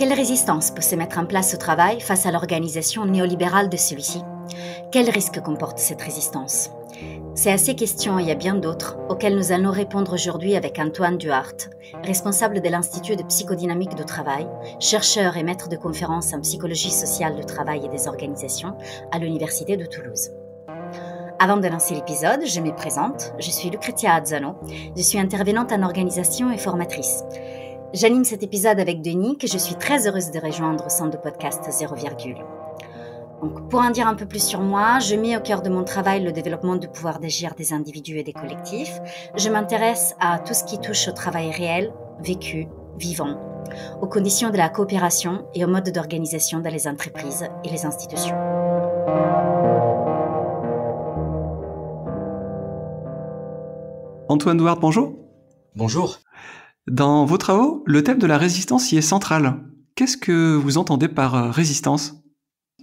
Quelle résistance peut se mettre en place au travail face à l'organisation néolibérale de celui-ci? Quels risques comporte cette résistance? C'est à ces questions et il y a bien d'autres auxquelles nous allons répondre aujourd'hui avec Antoine Duhart, responsable de l'Institut de psychodynamique du travail, chercheur et maître de conférences en psychologie sociale du travail et des organisations à l'Université de Toulouse. Avant de lancer l'épisode, je me présente, je suis Lucretia Azzano, je suis intervenante en organisation et formatrice. J'anime cet épisode avec Denis, que je suis très heureuse de rejoindre au sein de podcast 0, Donc, pour en dire un peu plus sur moi, je mets au cœur de mon travail le développement du pouvoir d'agir des individus et des collectifs. Je m'intéresse à tout ce qui touche au travail réel, vécu, vivant, aux conditions de la coopération et aux modes d'organisation dans les entreprises et les institutions. Antoine Duhart, bonjour. Bonjour. Dans vos travaux, le thème de la résistance y est central. Qu'est-ce que vous entendez par résistance ?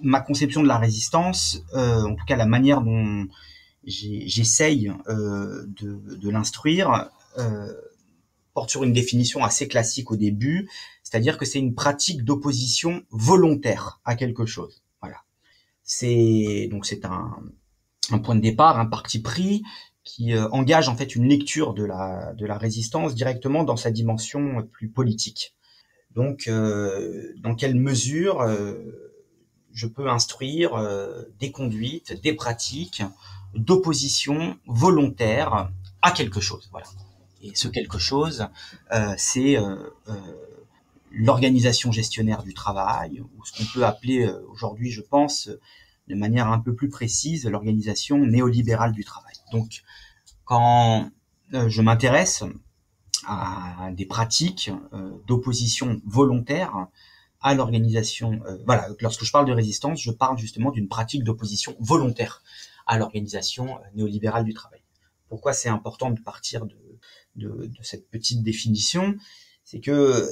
Ma conception de la résistance, en tout cas la manière dont j'essaye de l'instruire, porte sur une définition assez classique au début, c'est-à-dire que c'est une pratique d'opposition volontaire à quelque chose. Voilà. C'est un point de départ, un parti pris qui engage en fait une lecture de la résistance directement dans sa dimension plus politique. Donc, dans quelle mesure je peux instruire des conduites, des pratiques d'opposition volontaire à quelque chose. Voilà. Et ce quelque chose, c'est l'organisation gestionnaire du travail, ou ce qu'on peut appeler aujourd'hui, je pense, de manière un peu plus précise, l'organisation néolibérale du travail. Donc, quand je m'intéresse à des pratiques d'opposition volontaire à l'organisation, lorsque je parle de résistance, je parle justement d'une pratique d'opposition volontaire à l'organisation néolibérale du travail. Pourquoi c'est important de partir de cette petite définition? C'est que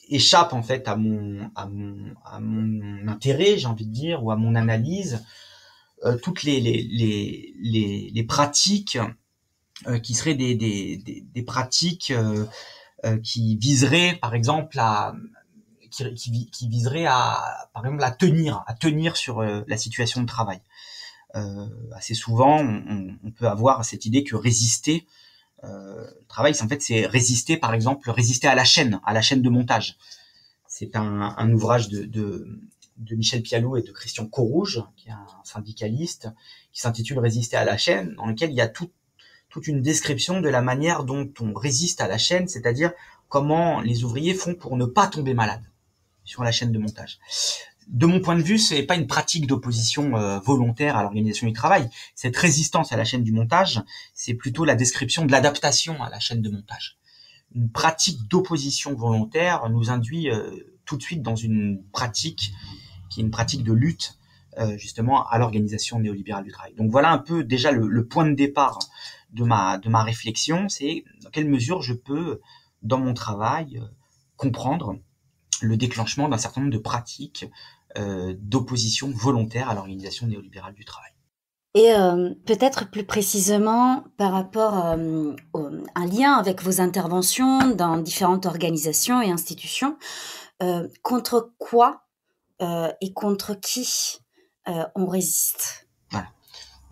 échappe en fait à mon intérêt, j'ai envie de dire, ou à mon analyse, toutes les pratiques qui seraient des pratiques qui viseraient par exemple qui viseraient par exemple à tenir sur la situation de travail. Assez souvent on peut avoir cette idée que résister le travail, c'est résister, par exemple résister à la chaîne de montage. C'est un ouvrage de Michel Pialou et de Christian Corouge, qui est un syndicaliste, qui s'intitule Résister à la chaîne, dans lequel il y a toute une description de la manière dont on résiste à la chaîne, c'est-à-dire comment les ouvriers font pour ne pas tomber malades sur la chaîne de montage. De mon point de vue, ce n'est pas une pratique d'opposition volontaire à l'organisation du travail. Cette résistance à la chaîne du montage, c'est plutôt la description de l'adaptation à la chaîne de montage. Une pratique d'opposition volontaire nous induit tout de suite dans une pratique qui est une pratique de lutte justement à l'organisation néolibérale du travail. Donc voilà un peu déjà le point de départ de ma réflexion, c'est dans quelle mesure je peux, dans mon travail, comprendre le déclenchement d'un certain nombre de pratiques d'opposition volontaire à l'organisation néolibérale du travail. Et peut-être plus précisément par rapport à un lien avec vos interventions dans différentes organisations et institutions, contre quoi et contre qui on résiste? Voilà.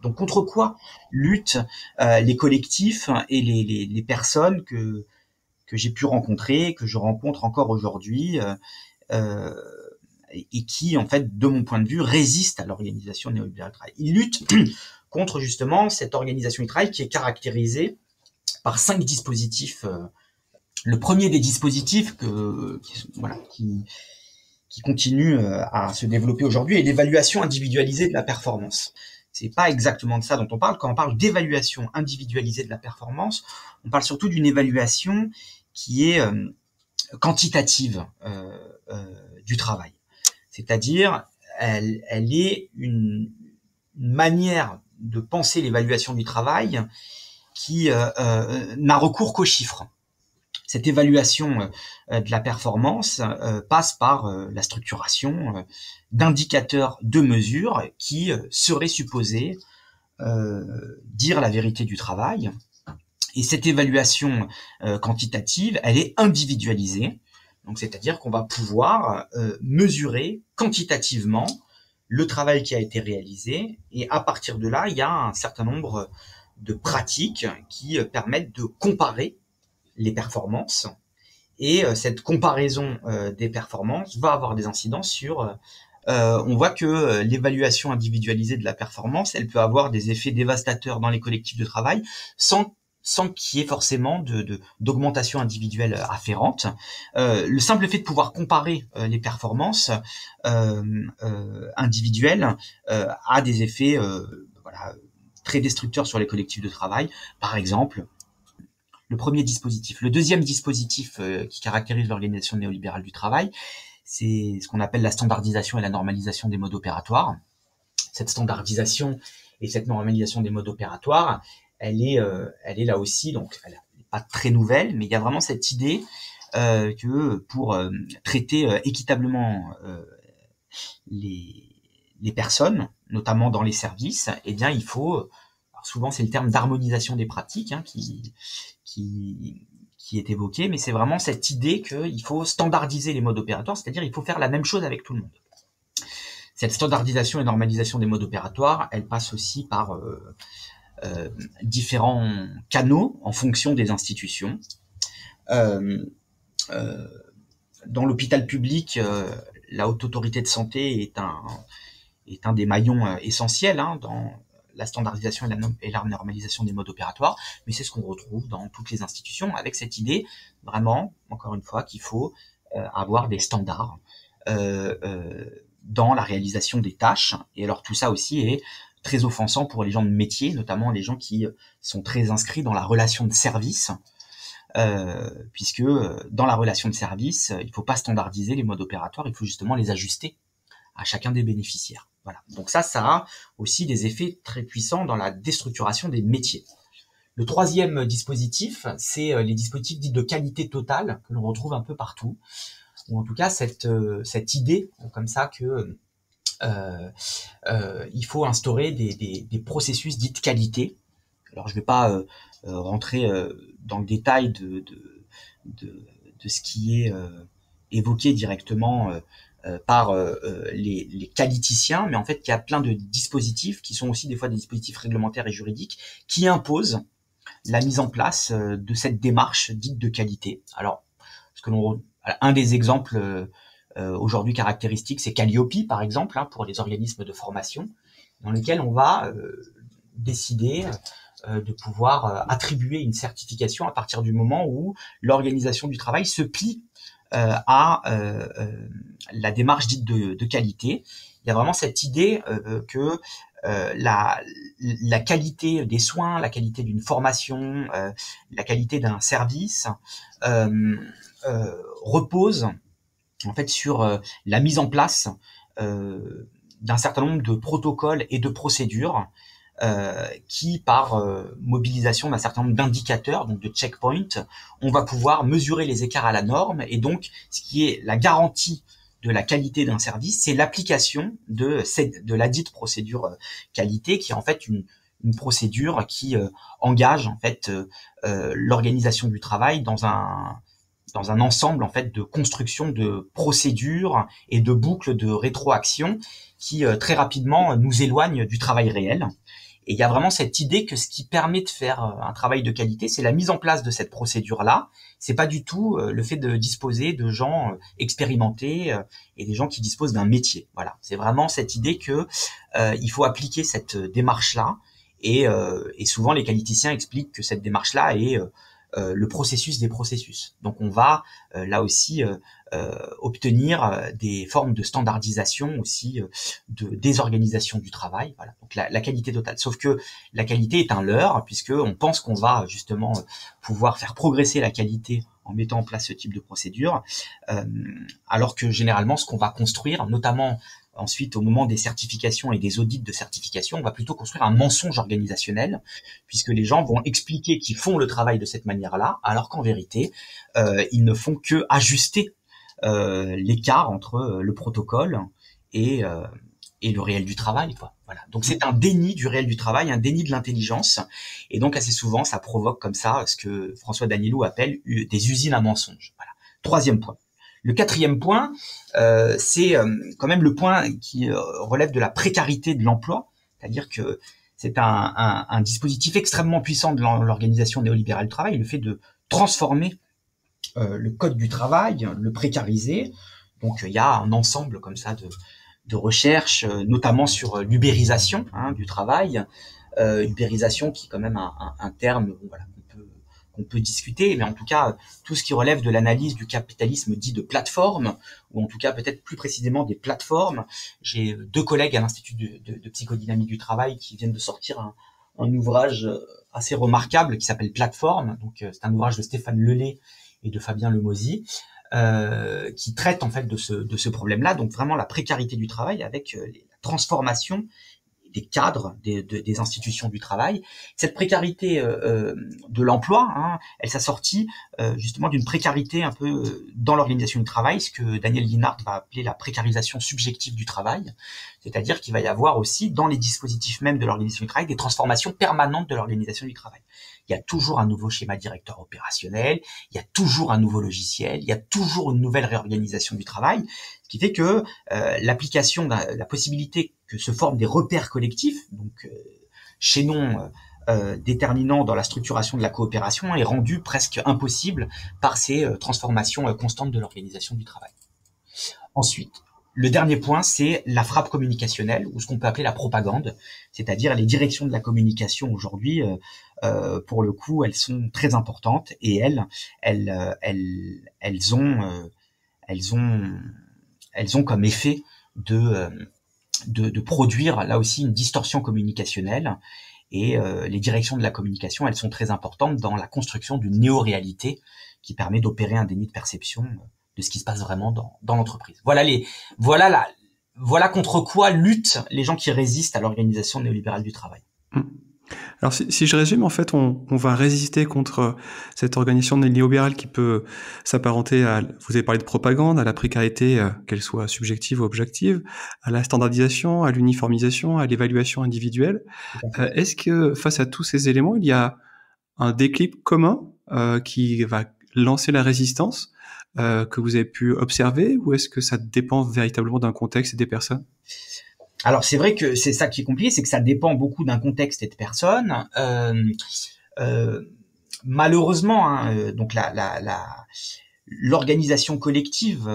Donc contre quoi luttent les collectifs et les personnes que j'ai pu rencontrer, que je rencontre encore aujourd'hui, et qui, en fait, de mon point de vue, résistent à l'organisation néolibérale du travail. Ils luttent contre, justement, cette organisation du travail qui est caractérisée par 5 dispositifs. Le premier des dispositifs qui continue à se développer aujourd'hui est l'évaluation individualisée de la performance. C'est pas exactement de ça dont on parle. Quand on parle d'évaluation individualisée de la performance, on parle surtout d'une évaluation qui est quantitative du travail. C'est-à-dire, elle est une manière de penser l'évaluation du travail qui n'a recours qu'aux chiffres. Cette évaluation de la performance passe par la structuration d'indicateurs de mesure qui seraient supposés dire la vérité du travail. Et cette évaluation quantitative, elle est individualisée Donc, c'est-à-dire qu'on va pouvoir mesurer quantitativement le travail qui a été réalisé, et à partir de là, il y a un certain nombre de pratiques qui permettent de comparer les performances, et cette comparaison des performances va avoir des incidences sur on voit que l'évaluation individualisée de la performance, elle peut avoir des effets dévastateurs dans les collectifs de travail sans qu'il y ait forcément d'augmentation individuelle afférente. Le simple fait de pouvoir comparer les performances individuelles a des effets voilà, très destructeurs sur les collectifs de travail. Par exemple, le premier dispositif. Le deuxième dispositif qui caractérise l'organisation néolibérale du travail, c'est ce qu'on appelle la standardisation et la normalisation des modes opératoires. Cette standardisation et cette normalisation des modes opératoires, elle est là aussi, donc elle n'est pas très nouvelle, mais il y a vraiment cette idée que pour traiter équitablement les personnes, notamment dans les services, eh bien il faut, alors souvent c'est le terme d'harmonisation des pratiques qui est évoqué, mais c'est vraiment cette idée qu'il faut standardiser les modes opératoires, c'est-à-dire il faut faire la même chose avec tout le monde. Cette standardisation et normalisation des modes opératoires, elle passe aussi par différents canaux en fonction des institutions. Dans l'hôpital public, la Haute Autorité de Santé est un des maillons essentiels dans la standardisation et la normalisation des modes opératoires, mais c'est ce qu'on retrouve dans toutes les institutions, avec cette idée, vraiment, encore une fois, qu'il faut avoir des standards dans la réalisation des tâches. Et alors tout ça aussi est très offensant pour les gens de métier, notamment les gens qui sont très inscrits dans la relation de service, puisque dans la relation de service, il ne faut pas standardiser les modes opératoires, il faut justement les ajuster à chacun des bénéficiaires. Voilà. Donc ça a aussi des effets très puissants dans la déstructuration des métiers. Le troisième dispositif, c'est les dispositifs dits de qualité totale, que l'on retrouve un peu partout, ou en tout cas cette idée comme ça que il faut instaurer des processus dits de qualité. Alors je ne vais pas rentrer dans le détail de ce qui est évoqué directement par les qualiticiens, mais en fait il y a plein de dispositifs qui sont aussi des fois des dispositifs réglementaires et juridiques qui imposent la mise en place de cette démarche dite de qualité. Alors, un des exemples aujourd'hui caractéristiques, c'est Calliope par exemple, pour les organismes de formation, dans lesquels on va décider de pouvoir attribuer une certification à partir du moment où l'organisation du travail se plie à la démarche dite de qualité. Il y a vraiment cette idée que la qualité des soins, la qualité d'une formation, la qualité d'un service repose en fait sur la mise en place d'un certain nombre de protocoles et de procédures qui, par mobilisation d'un certain nombre d'indicateurs, donc de checkpoints, on va pouvoir mesurer les écarts à la norme, et donc ce qui est la garantie de la qualité d'un service, c'est l'application de la dite procédure qualité, qui est en fait une procédure qui engage en fait l'organisation du travail dans un ensemble en fait de construction de procédures et de boucles de rétroaction qui très rapidement nous éloignent du travail réel. Et il y a vraiment cette idée que ce qui permet de faire un travail de qualité, c'est la mise en place de cette procédure-là. C'est pas du tout le fait de disposer de gens expérimentés et des gens qui disposent d'un métier. Voilà, c'est vraiment cette idée que il faut appliquer cette démarche-là. Et souvent, les qualiticiens expliquent que cette démarche-là est le processus des processus. Donc, on va là aussi obtenir des formes de standardisation aussi des organisations du travail. Voilà. Donc, la qualité totale. Sauf que la qualité est un leurre, puisque on pense qu'on va justement pouvoir faire progresser la qualité en mettant en place ce type de procédure, alors que généralement, ce qu'on va construire, notamment ensuite, au moment des certifications et des audits de certification, on va plutôt construire un mensonge organisationnel, puisque les gens vont expliquer qu'ils font le travail de cette manière-là, alors qu'en vérité, ils ne font que ajuster l'écart entre le protocole et le réel du travail, quoi. Voilà. Donc c'est un déni du réel du travail, un déni de l'intelligence, et donc assez souvent, ça provoque comme ça ce que François Danielou appelle des usines à mensonges. Voilà. Troisième point. Le quatrième point, c'est quand même le point qui relève de la précarité de l'emploi, c'est-à-dire que c'est un dispositif extrêmement puissant de l'organisation néolibérale du travail, le fait de transformer le code du travail, le précariser. Donc il y a un ensemble comme ça de recherches, notamment sur l'ubérisation du travail, ubérisation qui est quand même un terme voilà, qu'on peut discuter, mais en tout cas tout ce qui relève de l'analyse du capitalisme dit de plateforme, ou en tout cas peut-être plus précisément des plateformes. J'ai 2 collègues à l'Institut de psychodynamie du travail qui viennent de sortir un ouvrage assez remarquable qui s'appelle Plateforme. Donc c'est un ouvrage de Stéphane Lelay et de Fabien Lemosy, qui traite en fait de ce problème-là, donc vraiment la précarité du travail avec la transformation des cadres des institutions du travail. Cette précarité de l'emploi, elle s'assortit justement d'une précarité un peu dans l'organisation du travail, ce que Daniel Linhart va appeler la précarisation subjective du travail, c'est-à-dire qu'il va y avoir aussi dans les dispositifs même de l'organisation du travail des transformations permanentes de l'organisation du travail. Il y a toujours un nouveau schéma directeur opérationnel, il y a toujours un nouveau logiciel, il y a toujours une nouvelle réorganisation du travail, ce qui fait que l'application, la possibilité que se forment des repères collectifs, donc chaînons déterminants dans la structuration de la coopération, est rendue presque impossible par ces transformations constantes de l'organisation du travail. Ensuite, le dernier point, c'est la frappe communicationnelle, ou ce qu'on peut appeler la propagande, c'est-à-dire les directions de la communication aujourd'hui, pour le coup, elles sont très importantes et elles ont comme effet de produire là aussi une distorsion communicationnelle. Et les directions de la communication, elles sont très importantes dans la construction d'une néo-réalité qui permet d'opérer un déni de perception de ce qui se passe vraiment dans l'entreprise. Voilà contre quoi luttent les gens qui résistent à l'organisation néolibérale du travail. Alors si je résume, en fait, on va résister contre cette organisation néolibérale qui peut s'apparenter à, vous avez parlé de propagande, à la précarité, qu'elle soit subjective ou objective, à la standardisation, à l'uniformisation, à l'évaluation individuelle. Est-ce que face à tous ces éléments, il y a un déclic commun qui va lancer la résistance que vous avez pu observer, ou est-ce que ça dépend véritablement d'un contexte et des personnes ? Alors c'est vrai que c'est ça qui est compliqué, c'est que ça dépend beaucoup d'un contexte et de personnes. Malheureusement, donc l'organisation collective,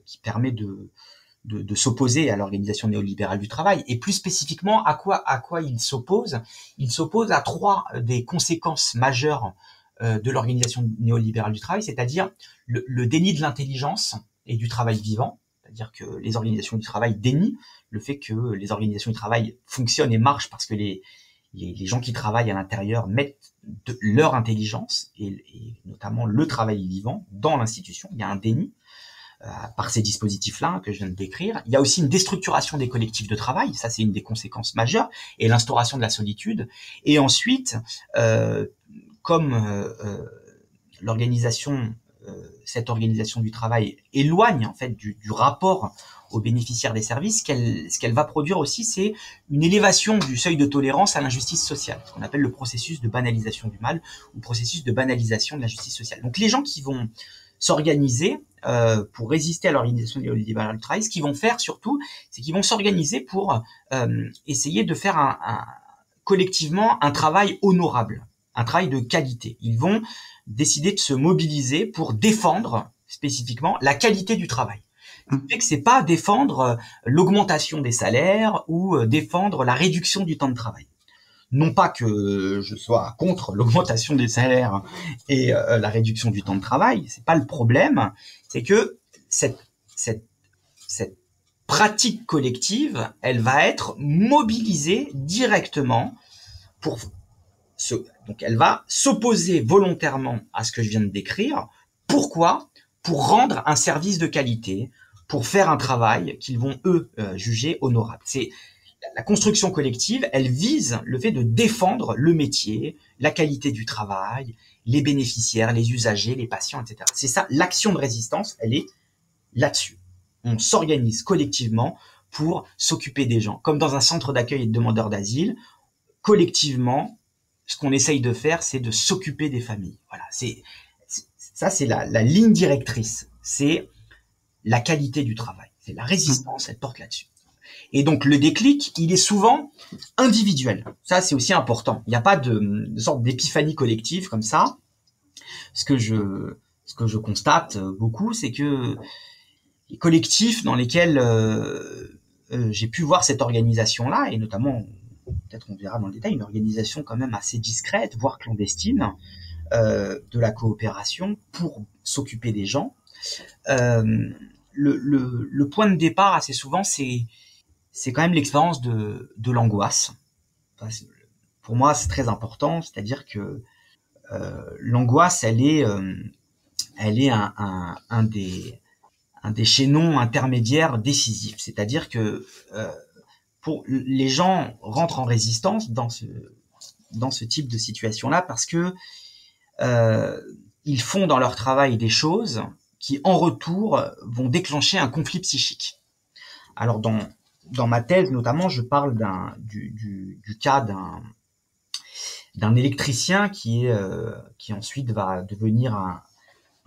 qui permet de s'opposer à l'organisation néolibérale du travail, et plus spécifiquement à quoi il s'oppose. Il s'oppose à 3 des conséquences majeures de l'organisation néolibérale du travail, c'est-à-dire le déni de l'intelligence et du travail vivant, c'est-à-dire que les organisations du travail dénient le fait que les organisations du travail fonctionnent et marchent parce que les gens qui travaillent à l'intérieur mettent leur intelligence et notamment le travail vivant dans l'institution. Il y a un déni par ces dispositifs-là que je viens de décrire. Il y a aussi une déstructuration des collectifs de travail, ça c'est une des conséquences majeures, et l'instauration de la solitude. Et ensuite, comme cette organisation du travail éloigne en fait du rapport aux bénéficiaires des services, ce qu'elle va produire aussi, c'est une élévation du seuil de tolérance à l'injustice sociale, ce qu'on appelle le processus de banalisation du mal ou processus de banalisation de la justice sociale. Donc les gens qui vont s'organiser pour résister à l'organisation néolibérale du travail, ce qu'ils vont faire surtout, c'est qu'ils vont s'organiser pour essayer de faire collectivement un travail honorable, un travail de qualité. Ils vont décider de se mobiliser pour défendre spécifiquement la qualité du travail. C'est que c'est pas défendre l'augmentation des salaires ou défendre la réduction du temps de travail. Non pas que je sois contre l'augmentation des salaires et la réduction du temps de travail, c'est pas le problème, c'est que cette pratique collective, elle va être mobilisée directement donc elle va s'opposer volontairement à ce que je viens de décrire. Pourquoi ? Pour rendre un service de qualité, pour faire un travail qu'ils vont, eux, juger honorable. C'est la construction collective, elle vise le fait de défendre le métier, la qualité du travail, les bénéficiaires, les usagers, les patients, etc. C'est ça, l'action de résistance, elle est là-dessus. On s'organise collectivement pour s'occuper des gens. Comme dans un centre d'accueil et de demandeurs d'asile, collectivement, ce qu'on essaye de faire, c'est de s'occuper des familles. Voilà, c'est la ligne directrice c'est la qualité du travail. C'est la résistance, elle porte là-dessus. Et donc le déclic, il est souvent individuel. Ça, c'est aussi important. Il n'y a pas de sorte d'épiphanie collective comme ça. Ce que je constate beaucoup, c'est que les collectifs dans lesquels j'ai pu voir cette organisation-là, et notamment, peut-être on verra dans le détail, une organisation quand même assez discrète, voire clandestine, de la coopération pour s'occuper des gens. Le point de départ, assez souvent, c'est quand même l'expérience de l'angoisse. Enfin, pour moi, c'est très important, c'est-à-dire que l'angoisse, elle est un des chaînons intermédiaires décisifs. C'est-à-dire que pour les gens rentrent en résistance dans ce type de situation-là parce que ils font dans leur travail des choses qui, en retour, vont déclencher un conflit psychique. Alors, dans ma thèse, notamment, je parle du cas d'un électricien qui ensuite va devenir un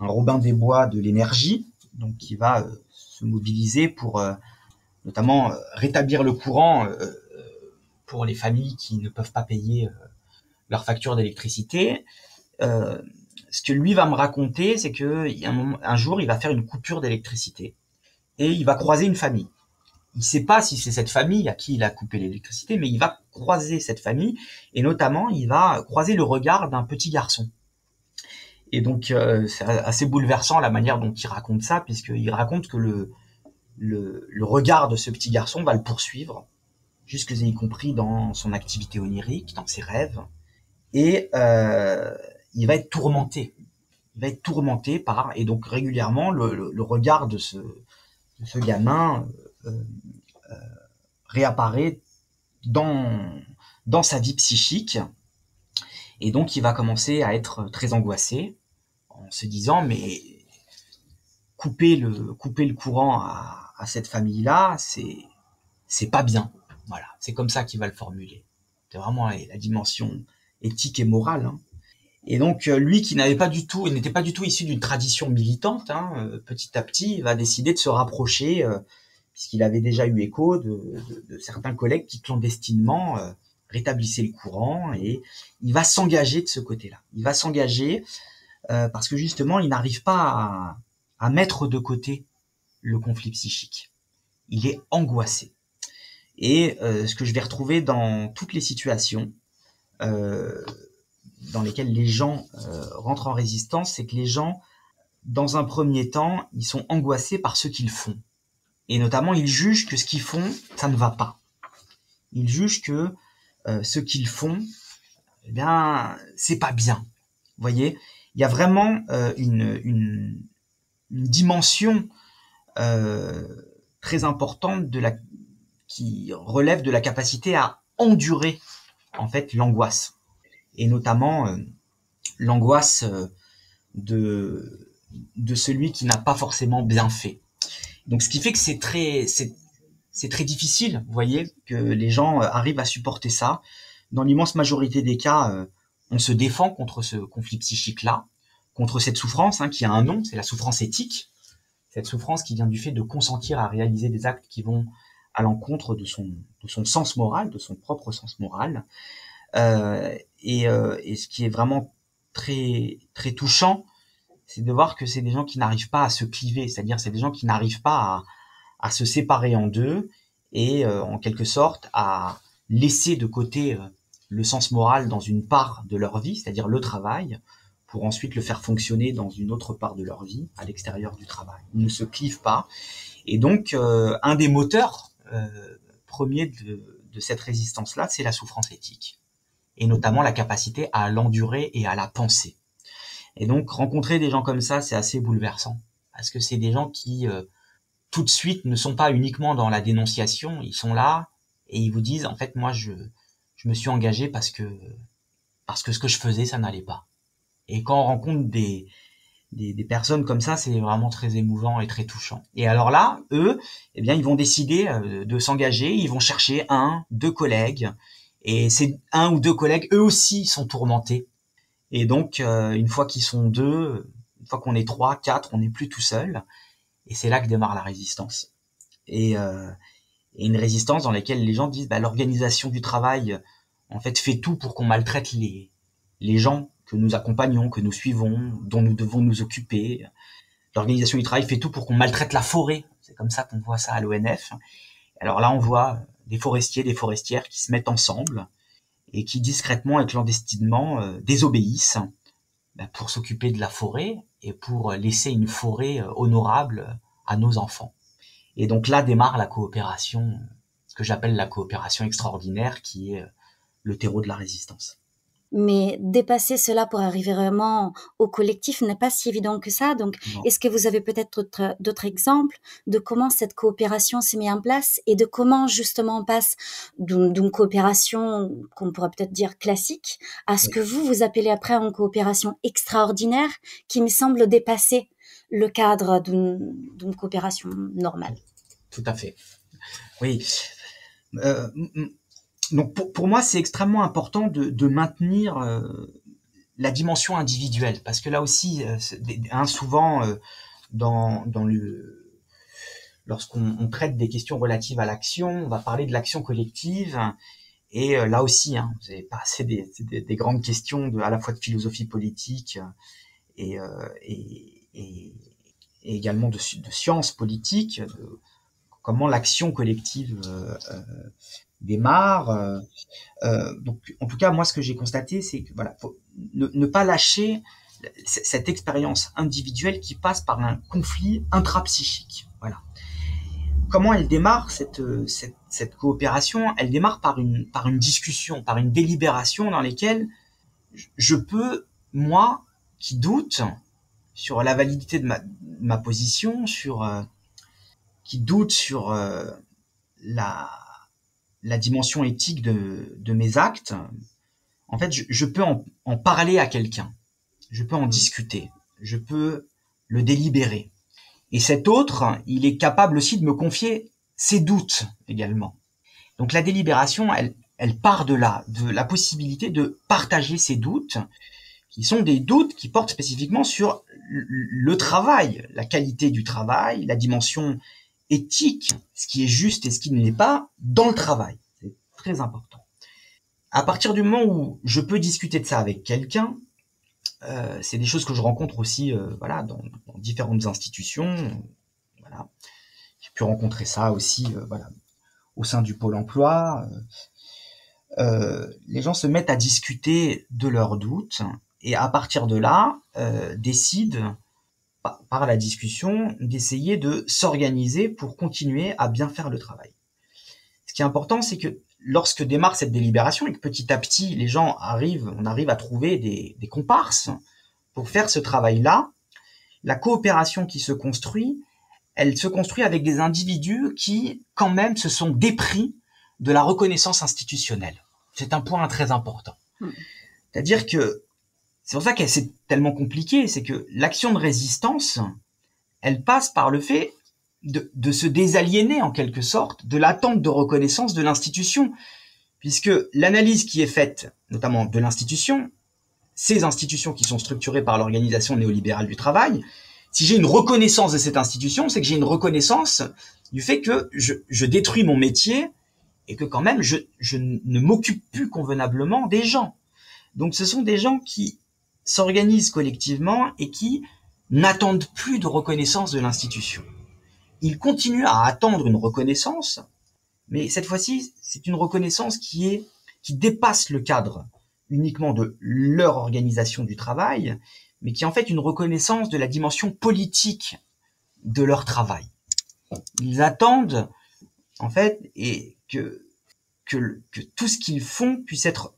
Robin des Bois de l'énergie, donc qui va se mobiliser pour notamment rétablir le courant pour les familles qui ne peuvent pas payer leur facture d'électricité. Ce que lui va me raconter, c'est que un jour, il va faire une coupure d'électricité et il va croiser une famille. Il ne sait pas si c'est cette famille à qui il a coupé l'électricité, mais il va croiser cette famille et notamment, il va croiser le regard d'un petit garçon. Et donc, c'est assez bouleversant la manière dont il raconte ça, puisqu'il raconte que le regard de ce petit garçon va le poursuivre, jusque y compris dans son activité onirique, dans ses rêves. Et il va être tourmenté. Il va être tourmenté par, et donc régulièrement, le regard de ce gamin réapparaît dans sa vie psychique. Et donc, il va commencer à être très angoissé, en se disant, mais couper le courant à cette famille-là, c'est pas bien. Voilà, c'est comme ça qu'il va le formuler. C'est vraiment la dimension éthique et morale. Hein. Et donc, lui qui n'était pas du tout issu d'une tradition militante, petit à petit, il va décider de se rapprocher, puisqu'il avait déjà eu écho de certains collègues qui clandestinement rétablissaient le courant, et il va s'engager de ce côté-là. Il va s'engager parce que justement, il n'arrive pas à mettre de côté le conflit psychique. Il est angoissé. Et ce que je vais retrouver dans toutes les situations dans lesquelles les gens rentrent en résistance, c'est que les gens, dans un premier temps, ils sont angoissés par ce qu'ils font. Et notamment, ils jugent que ce qu'ils font, ça ne va pas. Ils jugent que ce qu'ils font, eh bien, c'est pas bien. Vous voyez, il y a vraiment une dimension très importante qui relève de la capacité à endurer en fait l'angoisse, et notamment l'angoisse de celui qui n'a pas forcément bien fait. Donc, ce qui fait que c'est très difficile, vous voyez, que les gens arrivent à supporter ça. Dans l'immense majorité des cas, on se défend contre ce conflit psychique-là, contre cette souffrance qui a un nom, c'est la souffrance éthique. Cette souffrance qui vient du fait de consentir à réaliser des actes qui vont à l'encontre de son sens moral, de son propre sens moral. Et ce qui est vraiment très, très touchant, c'est de voir que c'est des gens qui n'arrivent pas à se cliver, c'est-à-dire c'est des gens qui n'arrivent pas à se séparer en deux et en quelque sorte à laisser de côté le sens moral dans une part de leur vie, c'est-à-dire le travail, pour ensuite le faire fonctionner dans une autre part de leur vie, à l'extérieur du travail. Ils ne se clivent pas. Et donc, un des moteurs premiers de cette résistance-là, c'est la souffrance éthique. Et notamment la capacité à l'endurer et à la penser. Et donc, rencontrer des gens comme ça, c'est assez bouleversant. Parce que c'est des gens qui, tout de suite, ne sont pas uniquement dans la dénonciation. Ils sont là et ils vous disent, en fait, moi, je me suis engagé parce que ce que je faisais, ça n'allait pas. Et quand on rencontre des personnes comme ça, c'est vraiment très émouvant et très touchant. Et alors là, eux, eh bien, ils vont décider de s'engager. Ils vont chercher 1, 2 collègues. Et ces 1 ou 2 collègues, eux aussi, sont tourmentés. Et donc, une fois qu'ils sont 2, Une fois qu'on est 3, 4, on n'est plus tout seul. Et c'est là que démarre la résistance. Et une résistance dans laquelle les gens disent l'organisation du travail en fait fait tout pour qu'on maltraite les gens que nous accompagnons, que nous suivons, dont nous devons nous occuper. L'organisation du travail fait tout pour qu'on maltraite la forêt. C'est comme ça qu'on voit ça à l'ONF. Alors là, on voit des forestiers, des forestières qui se mettent ensemble et qui discrètement et clandestinement désobéissent pour s'occuper de la forêt et pour laisser une forêt honorable à nos enfants. Et donc là démarre la coopération, ce que j'appelle la coopération extraordinaire, qui est le terreau de la résistance. Mais dépasser cela pour arriver vraiment au collectif n'est pas si évident que ça. Donc, est-ce que vous avez peut-être d'autres exemples de comment cette coopération s'est mise en place et de comment justement on passe d'une coopération qu'on pourrait peut-être dire classique à ce que vous appelez après une coopération extraordinaire qui me semble dépasser le cadre d'une coopération normale. Tout à fait. Oui. Donc pour moi, c'est extrêmement important de maintenir la dimension individuelle, parce que là aussi, souvent lorsqu'on traite des questions relatives à l'action, on va parler de l'action collective, et là aussi, vous avez passé des grandes questions à la fois de philosophie politique et également de sciences politiques, de comment l'action collective démarre. Donc, en tout cas, moi, ce que j'ai constaté, c'est que faut ne pas lâcher cette expérience individuelle qui passe par un conflit intrapsychique. Voilà. Comment elle démarre cette coopération? Elle démarre par une discussion, par une délibération dans laquelle je peux, moi, qui doute sur la validité de ma position, qui doute sur la dimension éthique de mes actes, en fait, je peux en parler à quelqu'un, je peux en discuter, je peux le délibérer. Et cet autre, il est capable aussi de me confier ses doutes également. Donc la délibération, elle part de là, de la possibilité de partager ses doutes, qui sont des doutes qui portent spécifiquement sur le travail, la qualité du travail, la dimension éthique, ce qui est juste et ce qui ne l'est pas dans le travail. C'est très important. À partir du moment où je peux discuter de ça avec quelqu'un, c'est des choses que je rencontre aussi dans différentes institutions. Voilà. J'ai pu rencontrer ça aussi au sein du Pôle emploi. Les gens se mettent à discuter de leurs doutes et à partir de là, décident par la discussion d'essayer de s'organiser pour continuer à bien faire le travail. Ce qui est important, c'est que lorsque démarre cette délibération et que petit à petit on arrive à trouver des comparses pour faire ce travail-là, la coopération qui se construit, elle se construit avec des individus qui, quand même, se sont dépris de la reconnaissance institutionnelle. C'est un point très important. C'est-à-dire que c'est pour ça que c'est tellement compliqué, c'est que l'action de résistance, elle passe par le fait de se désaliéner en quelque sorte de l'attente de reconnaissance de l'institution, puisque l'analyse qui est faite, notamment de l'institution, ces institutions qui sont structurées par l'organisation néolibérale du travail, si j'ai une reconnaissance de cette institution, c'est que j'ai une reconnaissance du fait que je détruis mon métier et que quand même je ne m'occupe plus convenablement des gens. Donc ce sont des gens qui s'organisent collectivement et qui n'attendent plus de reconnaissance de l'institution. Ils continuent à attendre une reconnaissance, mais cette fois-ci, c'est une reconnaissance qui dépasse le cadre uniquement de leur organisation du travail, mais qui est en fait une reconnaissance de la dimension politique de leur travail. Ils attendent, en fait, et que tout ce qu'ils font puisse être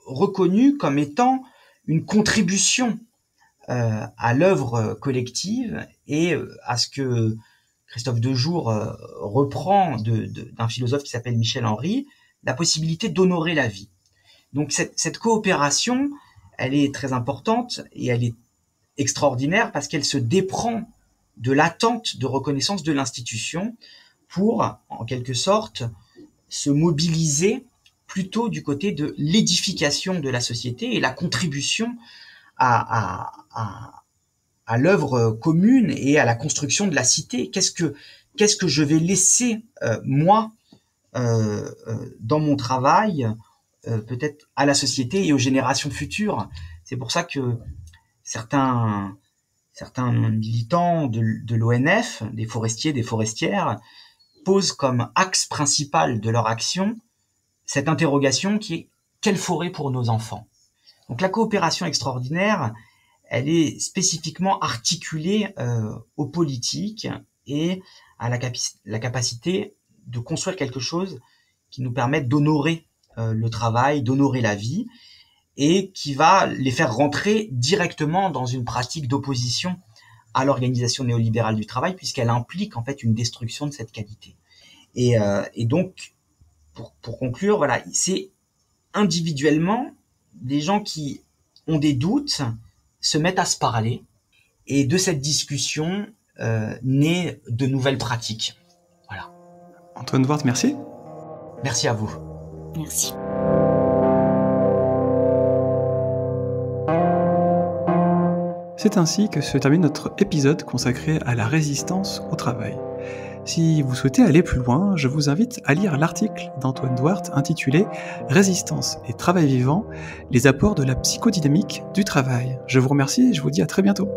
reconnu comme étant une contribution à l'œuvre collective et à ce que Christophe Dejour reprend d'un philosophe qui s'appelle Michel Henry, la possibilité d'honorer la vie. Donc cette coopération, elle est très importante et elle est extraordinaire parce qu'elle se déprend de l'attente de reconnaissance de l'institution pour, en quelque sorte, se mobiliser plutôt du côté de l'édification de la société et la contribution à à l'œuvre commune et à la construction de la cité. Qu'est-ce que je vais laisser moi dans mon travail, peut-être à la société et aux générations futures. C'est pour ça que certains militants de l'ONF, des forestiers, des forestières, posent comme axe principal de leur action cette interrogation qui est: quelle forêt pour nos enfants? Donc la coopération extraordinaire, elle est spécifiquement articulée aux politiques et à la capacité de construire quelque chose qui nous permette d'honorer le travail, d'honorer la vie, et qui va les faire rentrer directement dans une pratique d'opposition à l'organisation néolibérale du travail, puisqu'elle implique en fait une destruction de cette qualité. Et donc, pour conclure, voilà, c'est individuellement des gens qui ont des doutes se mettent à se parler, et de cette discussion naît de nouvelles pratiques. Voilà. Antoine Douart, merci. Merci à vous. Merci. C'est ainsi que se termine notre épisode consacré à la résistance au travail. Si vous souhaitez aller plus loin, je vous invite à lire l'article d'Antoine Douart intitulé « Résistance et travail vivant, les apports de la psychodynamique du travail ». Je vous remercie et je vous dis à très bientôt.